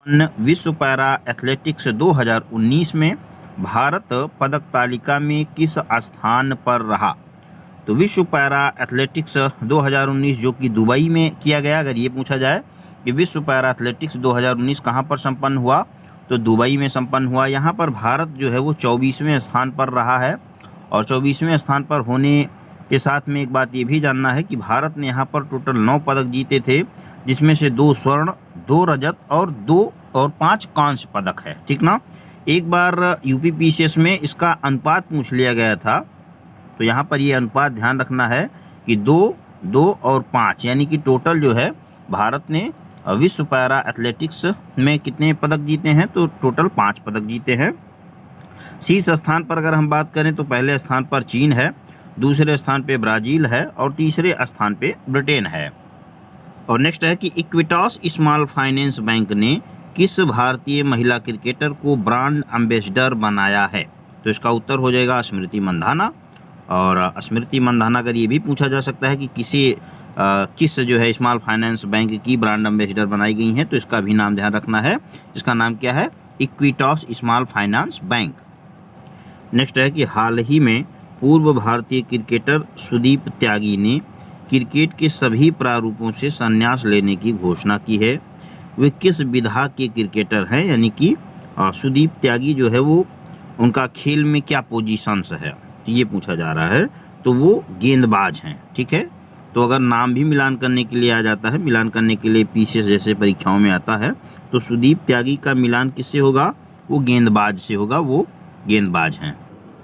विश्व para athletics 2019 में भारत पदक तालिका में किस स्थान पर रहा? तो विश्व पैरा एथलेटिक्स 2019 जो कि दुबई में किया गया, अगर ये पूछा जाए कि विश्व पैरा एथलेटिक्स 2019 कहाँ पर संपन्न हुआ, तो दुबई में संपन्न हुआ। यहाँ पर भारत जो है वो 24वें स्थान पर रहा है। और 24वें स्थान पर होने के साथ में एक बात ये भी जानना है कि भारत ने यहाँ पर टोटल 9 पदक जीते थे, जिसमें से 2 स्वर्ण, 2 रजत और 5 कांस्य पदक है। ठीक ना। एक बार यूपीपीसीएस में इसका अनुपात पूछ लिया गया था, तो यहाँ पर ये अनुपात ध्यान रखना है कि 2, 2 और 5, यानी कि टोटल जो है भारत ने विश्व पैरा एथलेटिक्स में कितने पदक जीते हैं, तो टोटल 5 पदक जीते हैं। शीर्ष स्थान पर अगर हम बात करें तो पहले स्थान पर चीन है, दूसरे स्थान पे ब्राज़ील है और तीसरे स्थान पे ब्रिटेन है। और नेक्स्ट है कि इक्विटास स्मॉल फाइनेंस बैंक ने किस भारतीय महिला क्रिकेटर को ब्रांड एम्बेसडर बनाया है? तो इसका उत्तर हो जाएगा स्मृति मंधाना। और स्मृति मंधाना अगर ये भी पूछा जा सकता है कि किस जो है स्मॉल फाइनेंस बैंक की ब्रांड एम्बेसडर बनाई गई हैं, तो इसका भी नाम ध्यान रखना है। इसका नाम क्या है? Equitas small finance bank. Next है कि हाल ही में पूर्व भारतीय क्रिकेटर सुदीप त्यागी ने क्रिकेट के सभी प्रारूपों से संन्यास लेने की घोषणा की है। वे किस विधा के क्रिकेटर हैं? यानी कि सुदीप त्यागी जो है वो उनका खेल में क्या पोजीशंस है, तो ये पूछा जा रहा है। तो वो गेंदबाज हैं। ठीक है। तो अगर नाम भी मिलान करने के लिए आ जाता है, मिलान करने के लिए पीसीएस जैसे परीक्षाओं में आता है, तो सुदीप त्यागी का मिलान किससे होगा? वो गेंदबाज से होगा, वो गेंदबाज हैं।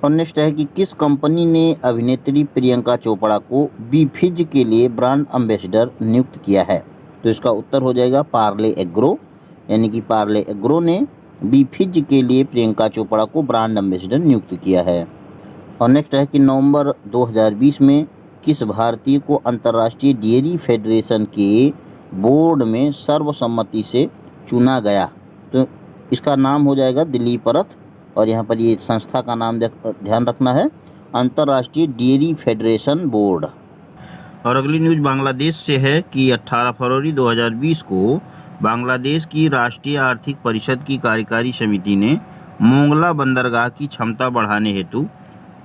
और नेक्स्ट है कि किस कंपनी ने अभिनेत्री प्रियंका चोपड़ा को बीफिज के लिए ब्रांड एम्बेसडर नियुक्त किया है? तो इसका उत्तर हो जाएगा पार्ले एग्रो। यानी कि पार्ले एग्रो ने बीफिज के लिए प्रियंका चोपड़ा को ब्रांड एम्बेसडर नियुक्त किया है। और नेक्स्ट है कि नवंबर 2020 में किस भारतीय को अंतर्राष्ट्रीय डेयरी फेडरेशन के बोर्ड में सर्वसम्मति से चुना गया? तो इसका नाम हो जाएगा दिलीप रथ। और यहाँ पर ये संस्था का नाम ध्यान रखना है, अंतर्राष्ट्रीय डेयरी फेडरेशन बोर्ड। और अगली न्यूज़ बांग्लादेश से है कि 18 फरवरी 2020 को बांग्लादेश की राष्ट्रीय आर्थिक परिषद की कार्यकारी समिति ने मोंगला बंदरगाह की क्षमता बढ़ाने हेतु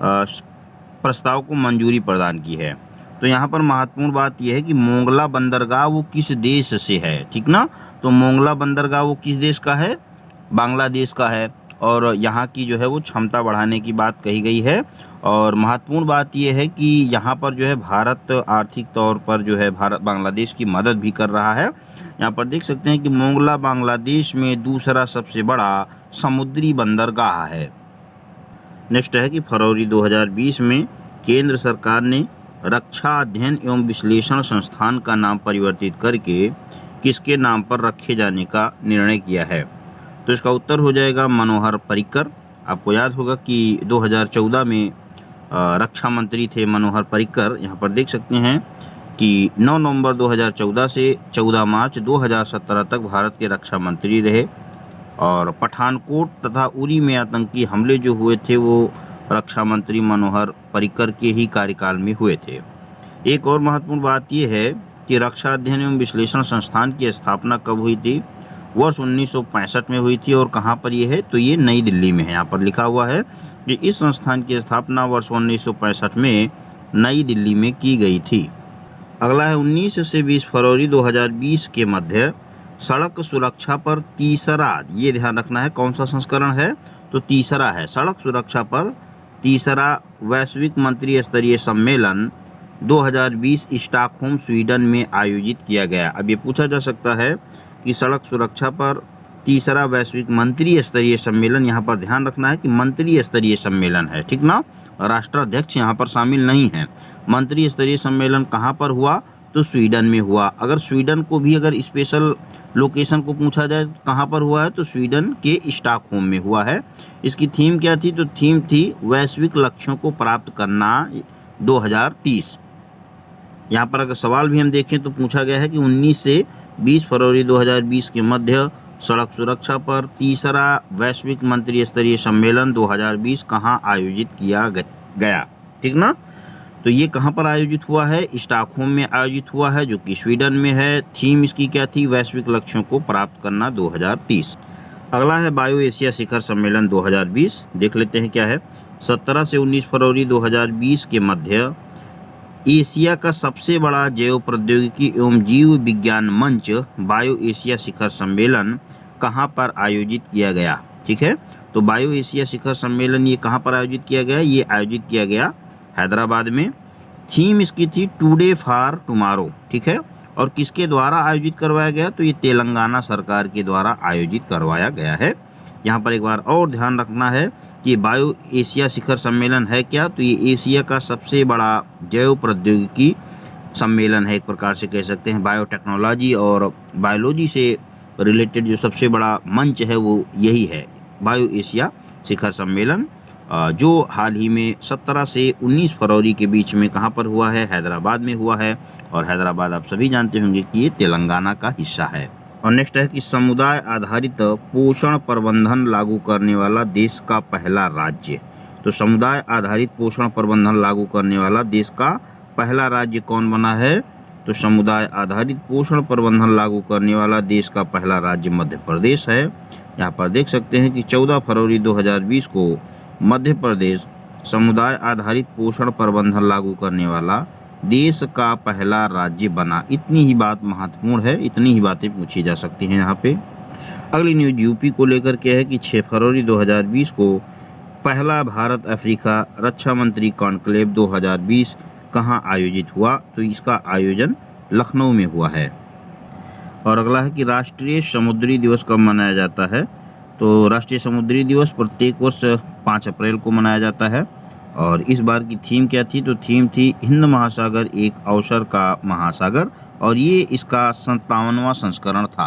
प्रस्ताव को मंजूरी प्रदान की है। तो यहाँ पर महत्वपूर्ण बात यह है कि मोंगला बंदरगाह वो किस देश से है। ठीक ना। तो मोंगला बंदरगाह वो किस देश का है? बांग्लादेश का है। और यहाँ की जो है वो क्षमता बढ़ाने की बात कही गई है। और महत्वपूर्ण बात यह है कि यहाँ पर जो है भारत आर्थिक तौर पर जो है भारत बांग्लादेश की मदद भी कर रहा है। यहाँ पर देख सकते हैं कि मोंगला बांग्लादेश में दूसरा सबसे बड़ा समुद्री बंदरगाह है। नेक्स्ट है कि फरवरी 2020 में केंद्र सरकार ने रक्षा अध्ययन एवं विश्लेषण संस्थान का नाम परिवर्तित करके किसके नाम पर रखे जाने का निर्णय किया है? तो इसका उत्तर हो जाएगा मनोहर पर्रिकर। आपको याद होगा कि 2014 में रक्षा मंत्री थे मनोहर पर्रिकर। यहाँ पर देख सकते हैं कि 9 नवंबर 2014 से 14 मार्च 2017 तक भारत के रक्षा मंत्री रहे। और पठानकोट तथा उरी में आतंकी हमले जो हुए थे वो रक्षा मंत्री मनोहर पर्रिकर के ही कार्यकाल में हुए थे। एक और महत्वपूर्ण बात यह है कि रक्षा अध्ययन एवं विश्लेषण संस्थान की स्थापना कब हुई थी? वर्ष 1965 में हुई थी। और कहाँ पर ये है? तो ये नई दिल्ली में है। यहाँ पर लिखा हुआ है कि इस संस्थान की स्थापना वर्ष 1965 में नई दिल्ली में की गई थी। अगला है 19 से 20 फरवरी 2020 के मध्य सड़क सुरक्षा पर तीसरा, ये ध्यान रखना है कौन सा संस्करण है? तो तीसरा है। सड़क सुरक्षा पर तीसरा वैश्विक मंत्री स्तरीय सम्मेलन 2020 स्टॉकहोम स्वीडन में आयोजित किया गया। अब ये पूछा जा सकता है कि सड़क सुरक्षा पर तीसरा वैश्विक मंत्री स्तरीय सम्मेलन, यहाँ पर ध्यान रखना है कि मंत्री स्तरीय सम्मेलन है। ठीक ना। राष्ट्राध्यक्ष यहाँ पर शामिल नहीं है। मंत्री स्तरीय सम्मेलन कहाँ पर हुआ? तो स्वीडन में हुआ। अगर स्वीडन को भी अगर स्पेशल लोकेशन को पूछा जाए तो कहाँ पर हुआ है? तो स्वीडन के स्टॉकहोम में हुआ है। इसकी थीम क्या थी? तो थीम थी वैश्विक लक्ष्यों को प्राप्त करना 2030। यहाँ पर अगर सवाल भी हम देखें तो पूछा गया है कि 19 से 20 फरवरी 2020 के मध्य सड़क सुरक्षा पर तीसरा वैश्विक मंत्री स्तरीय सम्मेलन 2020 कहाँ आयोजित किया गया। ठीक ना। तो तो ये कहाँ पर आयोजित हुआ है? स्टॉकहोम में आयोजित हुआ है, जो कि स्वीडन में है। थीम इसकी क्या थी? वैश्विक लक्ष्यों को प्राप्त करना 2030। अगला है बायो एशिया शिखर सम्मेलन 2020। देख लेते हैं क्या है। 17 से 19 फरवरी 2020 के मध्य एशिया का सबसे बड़ा जैव प्रौद्योगिकी एवं जीव विज्ञान मंच बायो एशिया शिखर सम्मेलन कहाँ पर आयोजित किया गया? ठीक है, तो बायो एशिया शिखर सम्मेलन ये कहाँ पर आयोजित किया गया? ये आयोजित किया गया हैदराबाद में। थीम इसकी थी टुडे फॉर टुमारो। ठीक है, और किसके द्वारा आयोजित करवाया गया? तो ये तेलंगाना सरकार के द्वारा आयोजित करवाया गया है। यहाँ पर एक बार और ध्यान रखना है कि बायो एशिया शिखर सम्मेलन है क्या? तो ये एशिया का सबसे बड़ा जैव प्रौद्योगिकी सम्मेलन है, एक प्रकार से कह सकते हैं। बायोटेक्नोलॉजी और बायोलॉजी से रिलेटेड जो सबसे बड़ा मंच है वो यही है, बायो एशिया शिखर सम्मेलन, जो हाल ही में 17 से 19 फरवरी के बीच में कहाँ पर हुआ है? हैदराबाद में हुआ है। और हैदराबाद आप सभी जानते होंगे कि ये तेलंगाना का हिस्सा है। और नेक्स्ट है कि समुदाय आधारित पोषण प्रबंधन लागू करने वाला देश का पहला राज्य। तो समुदाय आधारित पोषण प्रबंधन लागू करने वाला देश का पहला राज्य कौन बना है? तो समुदाय आधारित पोषण प्रबंधन लागू करने वाला देश का पहला राज्य मध्य प्रदेश है। यहाँ पर देख सकते हैं कि 14 फरवरी 2020 को मध्य प्रदेश समुदाय आधारित पोषण प्रबंधन लागू करने वाला देश का पहला राज्य बना। इतनी ही बात महत्वपूर्ण है, इतनी ही बातें पूछी जा सकती हैं यहाँ पे। अगली न्यूज यूपी को लेकर के है कि 6 फरवरी 2020 को पहला भारत अफ्रीका रक्षा मंत्री कॉन्क्लेव 2020 कहाँ आयोजित हुआ? तो इसका आयोजन लखनऊ में हुआ है। और अगला है कि राष्ट्रीय समुद्री दिवस कब मनाया जाता है? तो राष्ट्रीय समुद्री दिवस प्रत्येक वर्ष 5 अप्रैल को मनाया जाता है। और इस बार की थीम क्या थी? तो थीम थी हिंद महासागर एक अवसर का महासागर, और ये इसका 57वां संस्करण था।